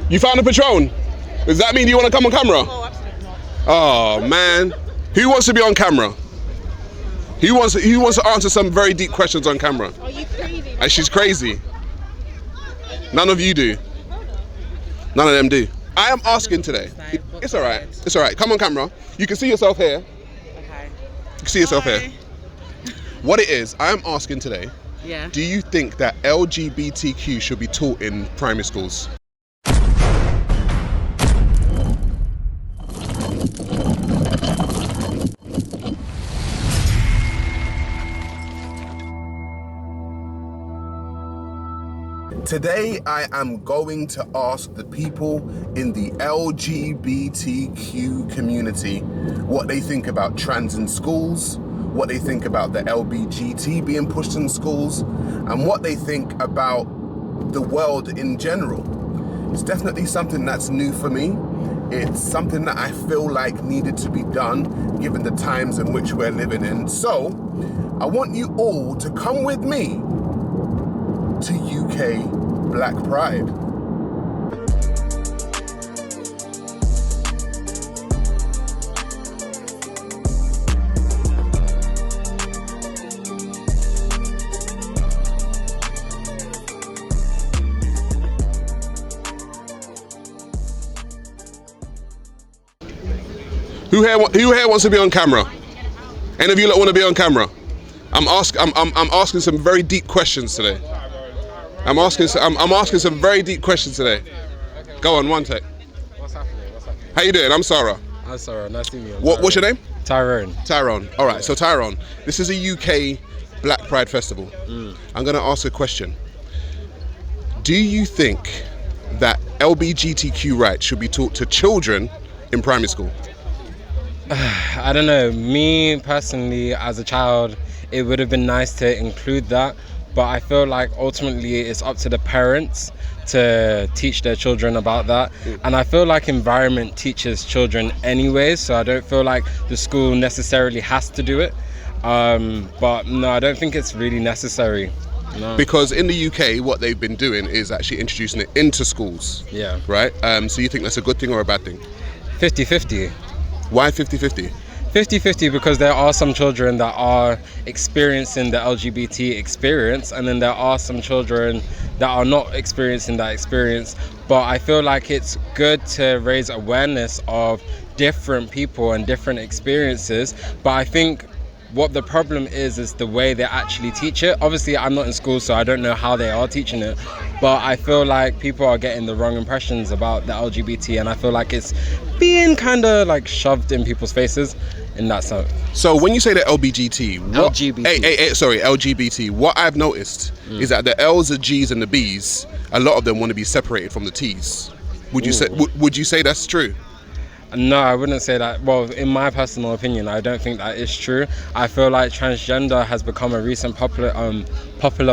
You found a Patron? Does that mean you want to come on camera? Oh, absolutely not. Oh man, who wants to be on camera? Who wants to answer some very deep questions on camera? Are you crazy? And she's crazy. None of you do. None of them do. I am asking today. It's all right. It's all right. Come on camera. You can see yourself here. Okay. You can see yourself here. What it is, I am asking today. Yeah. Do you think that LGBTQ should be taught in primary schools? Today I am going to ask the people in the LGBTQ community what they think about trans in schools, what they think about the LBGT being pushed in schools, and what they think about the world in general. It's definitely something that's new for me. It's something that I feel like needed to be done given the times in which we're living in. So I want you all to come with me to UK Black Pride. Who here wants to be on camera? Any of you that want to be on camera? I'm asking some very deep questions today. I'm asking some very deep questions today. Go on, one take. What's happening? How you doing? I'm Sa Ra. I'm Sa Ra. Nice to meet you. What's your name? Tyrone. Tyrone. All right. So Tyrone, this is a UK Black Pride Festival. I'm going to ask a question. Do you think that LGBTQ rights should be taught to children in primary school? I don't know. Me personally, as a child, it would have been nice to include that. But I feel like ultimately it's up to the parents to teach their children about that. And I feel like environment teaches children anyways, so I don't feel like the school necessarily has to do it. But no, I don't think it's really necessary. No. Because in the UK, what they've been doing is actually introducing it into schools. Yeah. Right? So you think that's a good thing or a bad thing? 50-50. Why 50-50? 50-50 because there are some children that are experiencing the LGBT experience, and then there are some children that are not experiencing that experience. But I feel like it's good to raise awareness of different people and different experiences. But I think what the problem is the way they actually teach it. Obviously, I'm not in school, so I don't know how they are teaching it. But I feel like people are getting the wrong impressions about the LGBT, and I feel like it's being kind of like shoved in people's faces in that sense. So when you say the LGBT, LGBT. LGBT, what I've noticed is that the L's, the G's, and the B's, a lot of them want to be separated from the T's. Would you say that's true? No, I wouldn't say that. Well, in my personal opinion, I don't think that is true. I feel like transgender has become a recent popular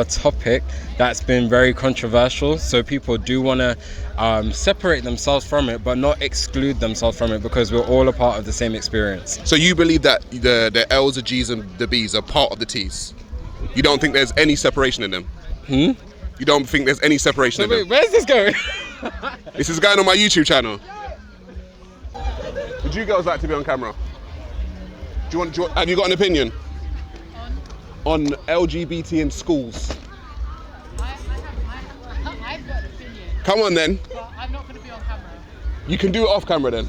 topic that's been very controversial. So people do want to separate themselves from it, but not exclude themselves from it, because we're all a part of the same experience. So you believe that the L's, the G's, and the B's are part of the T's? You don't think there's any separation in them? You don't think there's any separation in them? Where's this going? This is going on my YouTube channel. Would you girls like to be on camera? Have you got an opinion on LGBT in schools? I've got an opinion. Come on then. But I'm not going to be on camera. You can do it off camera then.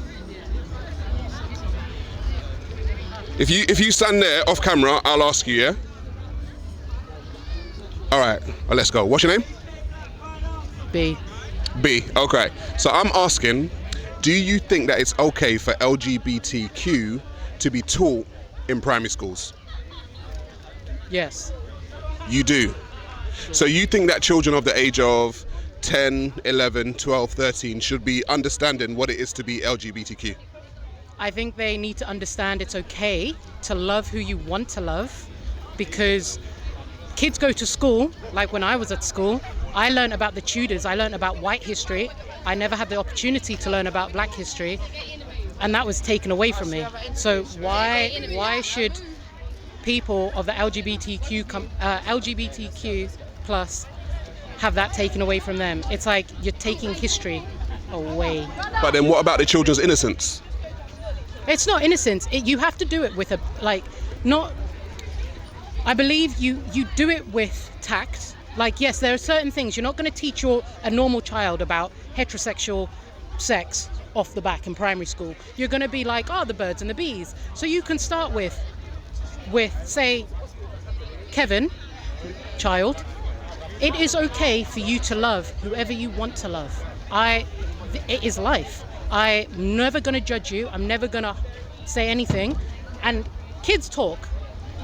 If you stand there off camera, I'll ask you, yeah? All right, well, let's go. What's your name? B. B, okay. So I'm asking, do you think that it's okay for LGBTQ to be taught in primary schools? Yes. You do? So you think that children of the age of 10, 11, 12, 13 should be understanding what it is to be LGBTQ? I think they need to understand it's okay to love who you want to love, because kids go to school, like when I was at school, I learned about the Tudors, I learned about white history. I never had the opportunity to learn about black history, and that was taken away from me. So why should people of the LGBTQ plus have that taken away from them? It's like you're taking history away. But then what about the children's innocence? It's not innocence. You have to do it with I believe you do it with tact. Like, yes, there are certain things. You're not going to teach a normal child about heterosexual sex off the back in primary school. You're going to be like, oh, the birds and the bees. So you can start with say, Kevin, child, it is okay for you to love whoever you want to love. It is life. I'm never going to judge you. I'm never going to say anything. And kids talk.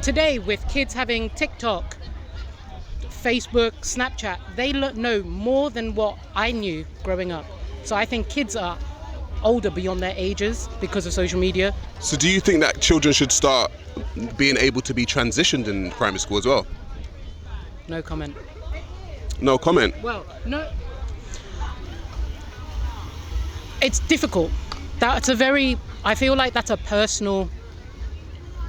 Today, with kids having TikTok, Facebook, Snapchat, they know more than what I knew growing up. So I think kids are older beyond their ages because of social media. So do you think that children should start being able to be transitioned in primary school as well? No comment. No comment? Well, no. It's difficult. I feel like that's a personal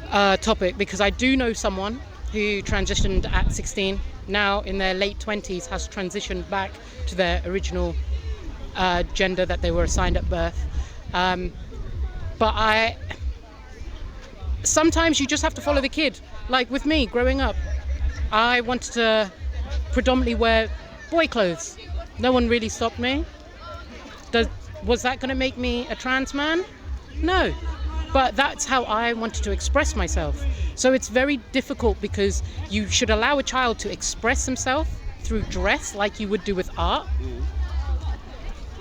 topic, because I do know someone who transitioned at 16, now in their late 20s has transitioned back to their original gender that they were assigned at birth. But sometimes you just have to follow the kid. Like with me, growing up, I wanted to predominantly wear boy clothes. No one really stopped me. Was that going to make me a trans man? No. But that's how I wanted to express myself. So it's very difficult, because you should allow a child to express himself through dress like you would do with art.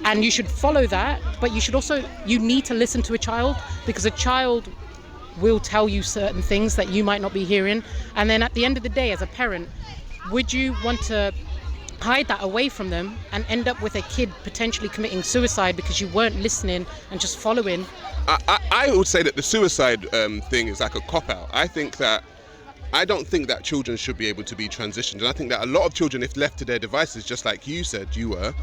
And you should follow that, but you need to listen to a child, because a child will tell you certain things that you might not be hearing. And then at the end of the day, as a parent, would you want to hide that away from them and end up with a kid potentially committing suicide because you weren't listening and just following? I would say that the suicide thing is like a cop-out. I don't think that children should be able to be transitioned. And I think that a lot of children, if left to their devices, just like you said you were,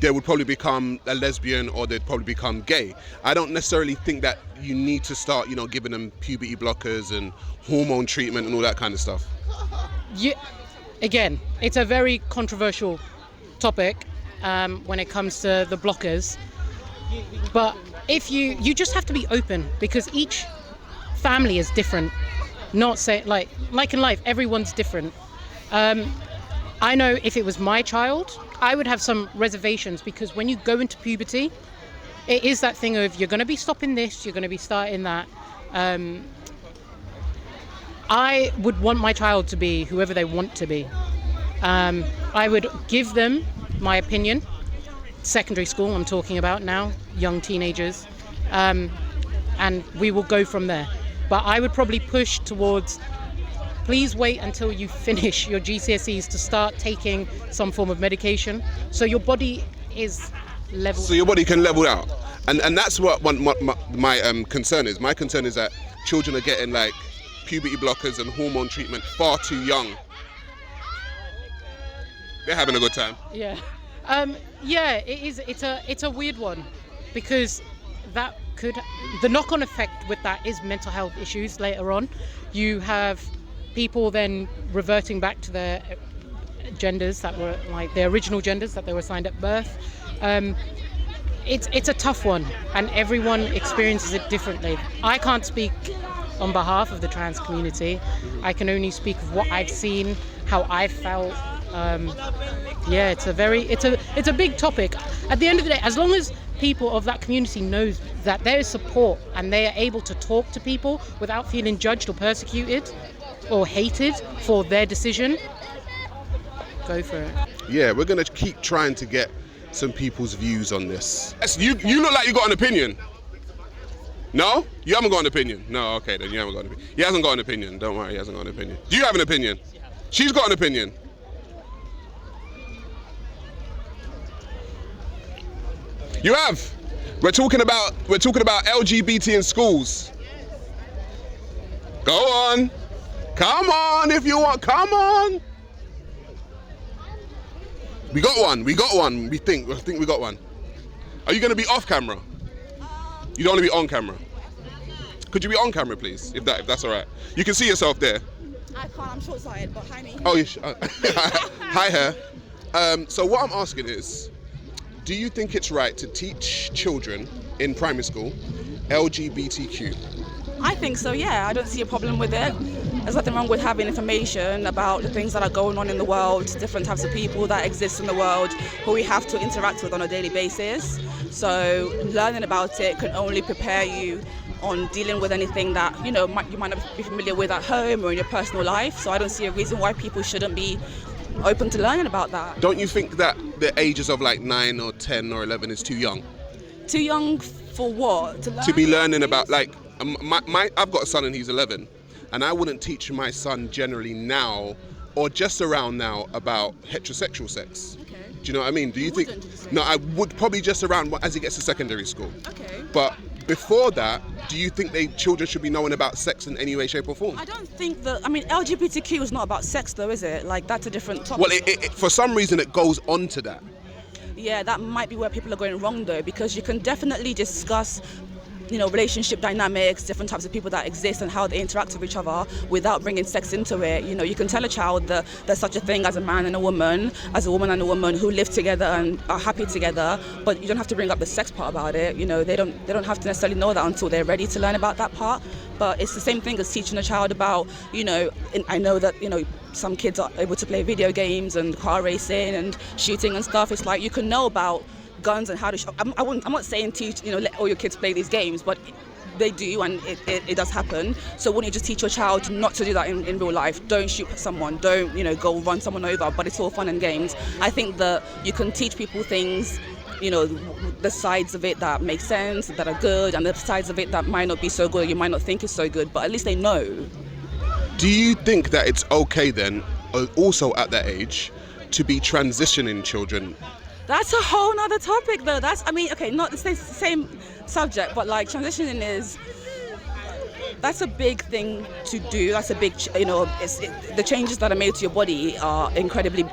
they would probably become a lesbian, or they'd probably become gay. I don't necessarily think that you need to start, giving them puberty blockers and hormone treatment and all that kind of stuff. Yeah. Again, it's a very controversial topic when it comes to the blockers. But if you just have to be open, because each family is different. Not say like in life, everyone's different. I know if it was my child, I would have some reservations, because when you go into puberty, it is that thing of you're going to be stopping this, you're going to be starting that. I would want my child to be whoever they want to be. I would give them my opinion. Secondary school, I'm talking about now, young teenagers. And we will go from there. But I would probably push towards, please wait until you finish your GCSEs to start taking some form of medication, so your body is level. So your body can level out. And that's what my concern is. My concern is that children are getting like puberty blockers and hormone treatment far too young. They're having a good time. Yeah. Yeah, it is. It's a weird one, because the knock-on effect with that is mental health issues later on. You have people then reverting back to their genders that were like their original genders that they were assigned at birth. It's a tough one, and everyone experiences it differently. I can't speak on behalf of the trans community. I can only speak of what I've seen, how I felt. Yeah, it's a big topic. At the end of the day, as long as people of that community knows that there is support and they are able to talk to people without feeling judged or persecuted or hated for their decision, go for it. Yeah, we're gonna keep trying to get some people's views on this. You look like you got an opinion. No? You haven't got an opinion? No, okay then, you haven't got an opinion. He hasn't got an opinion, don't worry, he hasn't got an opinion. Do you have an opinion? She's got an opinion. You have. We're talking about LGBT in schools. Go on. Come on if you want. Come on. We got one. I think we got one. Are you going to be off camera? You don't want to be on camera. Could you be on camera, please, if that's all right? You can see yourself there. I can't. I'm short-sighted, but hi me. Oh, hi her. So what I'm asking is, Do you think it's right to teach children in primary school LGBTQ? I think so, yeah. I don't see a problem with it. There's nothing wrong with having information about the things that are going on in the world, different types of people that exist in the world who we have to interact with on a daily basis. So learning about it can only prepare you on dealing with anything that you might not be familiar with at home or in your personal life. So I don't see a reason why people shouldn't be open to learning about that. Don't you think that the ages of like 9 or 10 or 11 is too young? Too young for what? To be learning about, like, I've got a son and he's 11, and I wouldn't teach my son generally now or just around now about heterosexual sex. Okay. Do you know what I mean? Do you think? No, I would probably just around as he gets to secondary school. Okay. But before that, do you think children should be knowing about sex in any way, shape or form? I don't think that, LGBTQ is not about sex though, is it? Like, that's a different topic. Well, for some reason it goes on to that. Yeah, that might be where people are going wrong though, because you can definitely discuss relationship dynamics, different types of people that exist and how they interact with each other without bringing sex into it. You can tell a child that there's such a thing as a man and a woman, as a woman and a woman who live together and are happy together, but you don't have to bring up the sex part about it. They don't have to necessarily know that until they're ready to learn about that part. But it's the same thing as teaching a child about, I know that, some kids are able to play video games and car racing and shooting and stuff. It's like you can know about guns and how to I'm not saying teach let all your kids play these games, but they do, and it does happen. So wouldn't you just teach your child not to do that in real life? Don't shoot someone, don't go run someone over, but it's all fun and games. I think that you can teach people things, the sides of it that make sense, that are good, and the sides of it that might not be so good, you might not think is so good, but at least they know. Do you think that it's okay then, also at that age, to be transitioning children? That's a whole nother topic though. Not the same subject, but like transitioning that's a big thing to do. That's a big, the changes that are made to your body are incredibly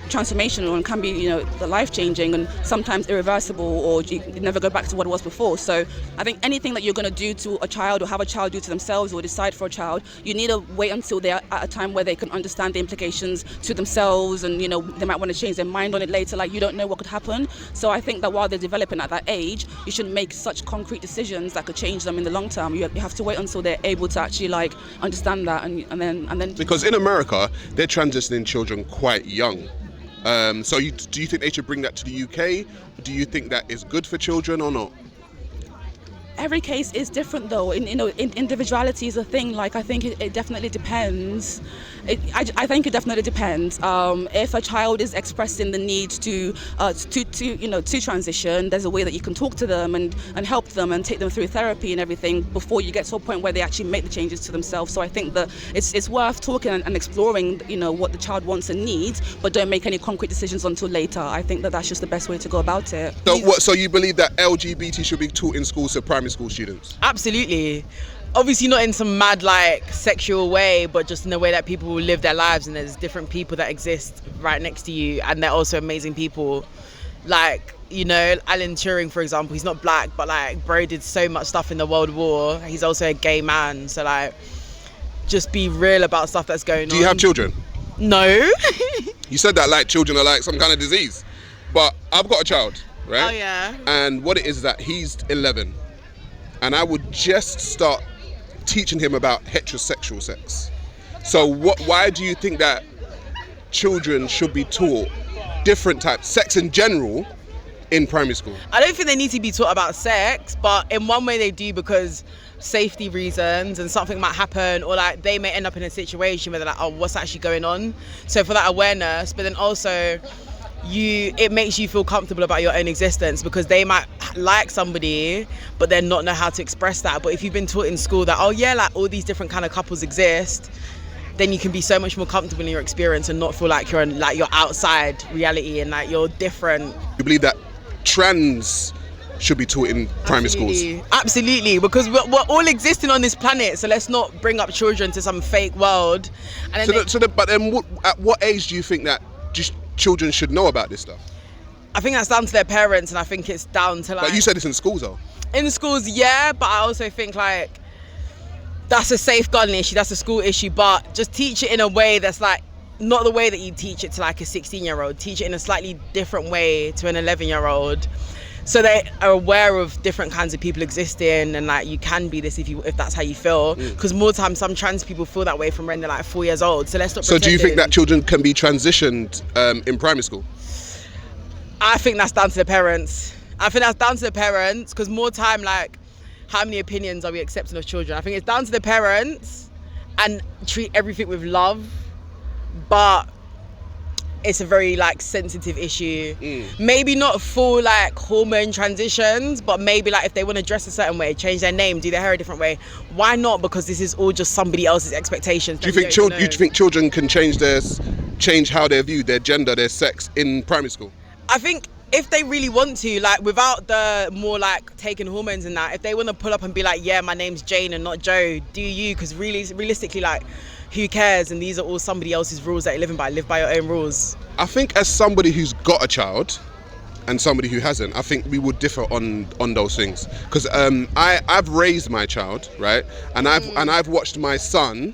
transformational and can be, life-changing and sometimes irreversible, or you never go back to what it was before. So I think anything that you're going to do to a child or have a child do to themselves or decide for a child, you need to wait until they're at a time where they can understand the implications to themselves, and they might want to change their mind on it later. Like, you don't know what could happen. So I think that while they're developing at that age, you shouldn't make such concrete decisions that could change them in the long term. You have to wait until they're able to actually understand that and then because in America they're transitioning children quite young. Do you think they should bring that to the UK? Do you think that is good for children or not? Every case is different though. Individuality is a thing. Like, I think it definitely depends. I think it definitely depends. If a child is expressing the need to transition, there's a way that you can talk to them and help them and take them through therapy and everything before you get to a point where they actually make the changes to themselves. So I think that it's worth talking and exploring, what the child wants and needs, but don't make any concrete decisions until later. I think that that's just the best way to go about it. So you believe that LGBT should be taught in schools to primary school students? Absolutely. Obviously not in some mad sexual way, but just in the way that people will live their lives, and there's different people that exist right next to you, and they're also amazing people. Alan Turing, for example, he's not black, but bro did so much stuff in the World War. He's also a gay man, so just be real about stuff that's going on. Do you have children? No. You said that children are some kind of disease, but I've got a child, right? Oh yeah. And what it is that he's 11, and I would just start teaching him about heterosexual sex. So why do you think that children should be taught different types, sex in general, in primary school? I don't think they need to be taught about sex, but in one way they do, because safety reasons, and something might happen, or they may end up in a situation where they're what's actually going on? So for that awareness, but then also it makes you feel comfortable about your own existence, because they might like somebody but then not know how to express that. But if you've been taught in school that all these different kind of couples exist, then you can be so much more comfortable in your experience and not feel like you're outside reality and you're different. You believe that trans should be taught in primary schools? Absolutely, because we're all existing on this planet, so let's not bring up children to some fake world. And then at what age do you think that children should know about this stuff? I think that's down to their parents, and I think it's down to But you said it's in schools though. In schools, yeah, but I also think that's a safeguarding issue, that's a school issue, but just teach it in a way that's not the way that you teach it to like a 16-year-old. Teach it in a slightly different way to an 11-year-old. So they are aware of different kinds of people existing, and like you can be this if that's how you feel. Because more times some trans people feel that way from when they're like 4 years old. So let's stop. So do you think that children can be transitioned in primary school? I think that's down to the parents. Because more time, like, how many opinions are we accepting of children? I think it's down to the parents, and treat everything with love. But it's a very like sensitive issue. Maybe not full like hormone transitions, but maybe like if they want to dress a certain way, change their name, do their hair a different way, why not? Because this is all just somebody else's expectations. Do you think children can change how they view their gender, their sex in primary school? I think if they really want to, like without the more like taking hormones and that, if they want to pull up and be like, yeah, my name's Jane and not Joe, do you? Because realistically, like, who cares? And these are all somebody else's rules that you're living by. Live by your own rules. I think as somebody who's got a child and somebody who hasn't, I think we would differ on those things. Because I've raised my child, right? And I've watched my son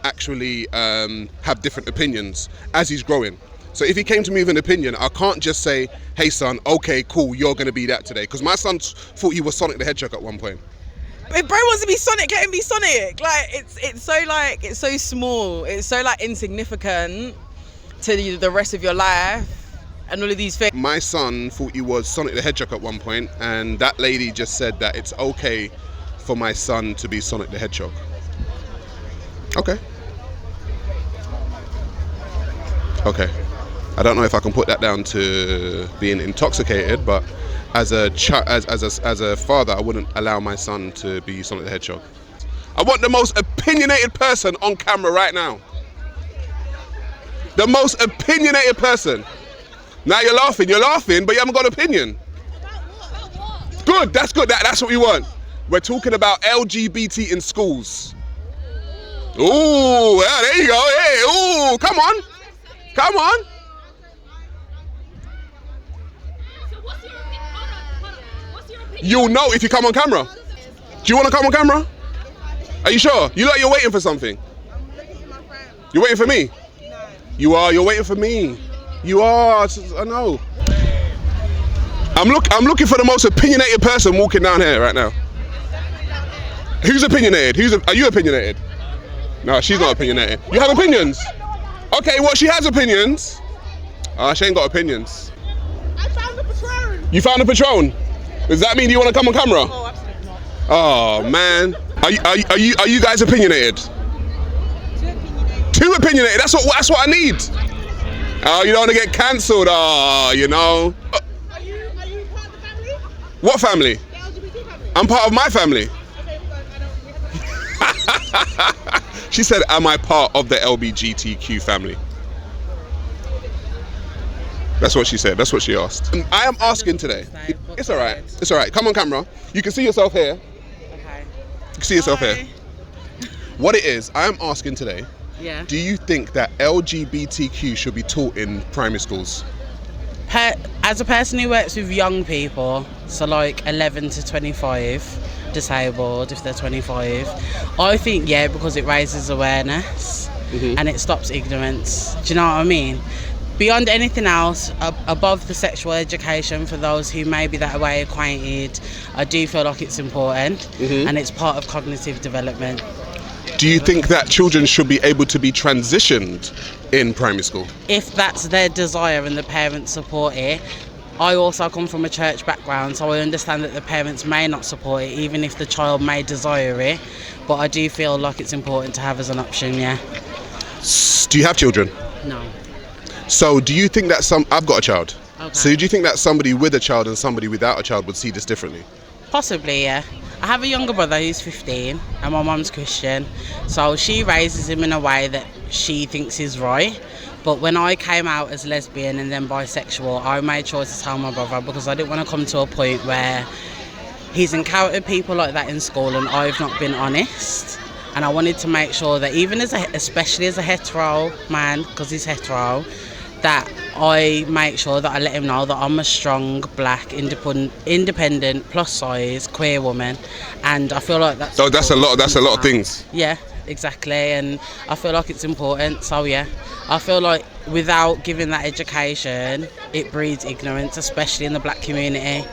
actually have different opinions as he's growing. So if he came to me with an opinion, I can't just say, hey son, okay, cool, you're going to be that today. Because my son thought he was Sonic the Hedgehog at one point. If bro wants to be Sonic, let him be Sonic. Like it's so small. It's so like insignificant to the rest of your life and all of these things. My son thought he was Sonic the Hedgehog at one point, and that lady just said that it's okay for my son to be Sonic the Hedgehog. Okay. I don't know if I can put that down to being intoxicated, but as a father, I wouldn't allow my son to be Sonic the Hedgehog. I want the most opinionated person on camera right now. The most opinionated person. Now you're laughing, but you haven't got an opinion. Good, that's good. That's what we want. We're talking about LGBT in schools. Ooh, yeah, there you go. Hey, ooh, come on. You'll know if you come on camera. Do you want to come on camera? Are you sure? You like you're waiting for something? You're waiting for me? You are. You're waiting for me. You are. I know. I'm looking for the most opinionated person walking down here right now. Who's opinionated? Are you opinionated? No, she's not opinionated. You have opinions? Okay, well, she has opinions. She ain't got opinions. I found the Patron. You found a Patron? Does that mean you want to come on camera? Oh, absolutely not. Oh man, are you guys opinionated? Too opinionated. That's what I need. Oh, you don't want to get cancelled. Oh, you know. Are you part of the family? What family? The LGBT family. I'm part of my family. Okay, I don't. She said, am I part of the LGBTQ family? That's what she said. That's what she asked. I am asking today. It's all right. It's all right. Come on camera. You can see yourself here. Okay. You can see yourself here. What it is, I am asking today. Yeah. Do you think that LGBTQ should be taught in primary schools? As a person who works with young people, so like 11 to 25, disabled if they're 25, I think yeah, because it raises awareness and it stops ignorance. Do you know what I mean? Beyond anything else, above the sexual education for those who may be that way acquainted, I do feel like it's important and it's part of cognitive development. Do you think that children should be able to be transitioned in primary school? If that's their desire and the parents support it. I also come from a church background, so I understand that the parents may not support it, even if the child may desire it. But I do feel like it's important to have as an option, yeah. Do you have children? No. So do you think that I've got a child. Okay. So do you think that somebody with a child and somebody without a child would see this differently? Possibly, yeah. I have a younger brother who's 15 and my mum's Christian, so she raises him in a way that she thinks is right. But when I came out as lesbian and then bisexual, I made sure to tell my brother because I didn't want to come to a point where he's encountered people like that in school and I've not been honest. And I wanted to make sure that even especially as a hetero man, because he's hetero, that I make sure that I let him know that I'm a strong, black, independent, plus size, queer woman, and I feel like that's. So that's a lot. That's a lot of things. Yeah, exactly, and I feel like it's important. So yeah, I feel like without giving that education, it breeds ignorance, especially in the black community.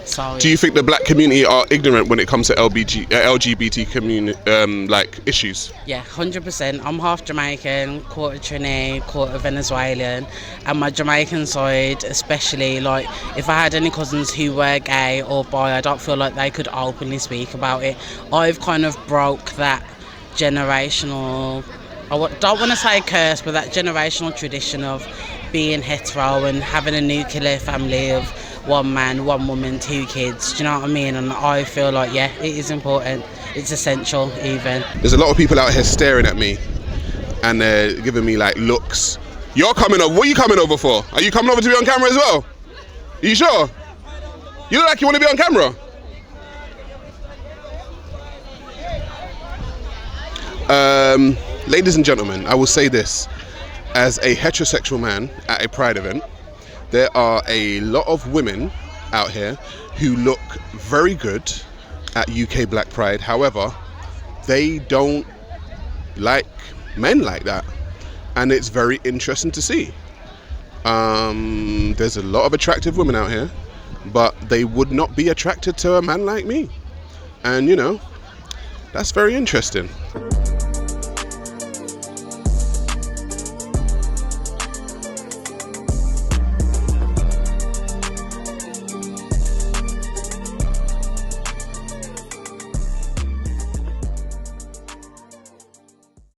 So Do you think the black community are ignorant when it comes to LGBT community like issues? yeah, 100%. I'm half Jamaican, quarter Trini, quarter Venezuelan, and my Jamaican side, especially, like if I had any cousins who were gay or bi, I don't feel like they could openly speak about it. I've kind of broke that generational, don't want to say curse, but that generational tradition of being hetero and having a nuclear family of one man, one woman, 2 kids. Do you know what I mean? And I feel like, yeah, it is important. It's essential even. There's a lot of people out here staring at me and they're giving me like looks. You're coming over. What are you coming over for? Are you coming over to be on camera as well? Are you sure? You look like you want to be on camera. Ladies and gentlemen, I will say this. As a heterosexual man at a pride event, there are a lot of women out here who look very good at UK Black Pride. However, they don't like men like that. And it's very interesting to see. There's a lot of attractive women out here, but they would not be attracted to a man like me. And you know, that's very interesting.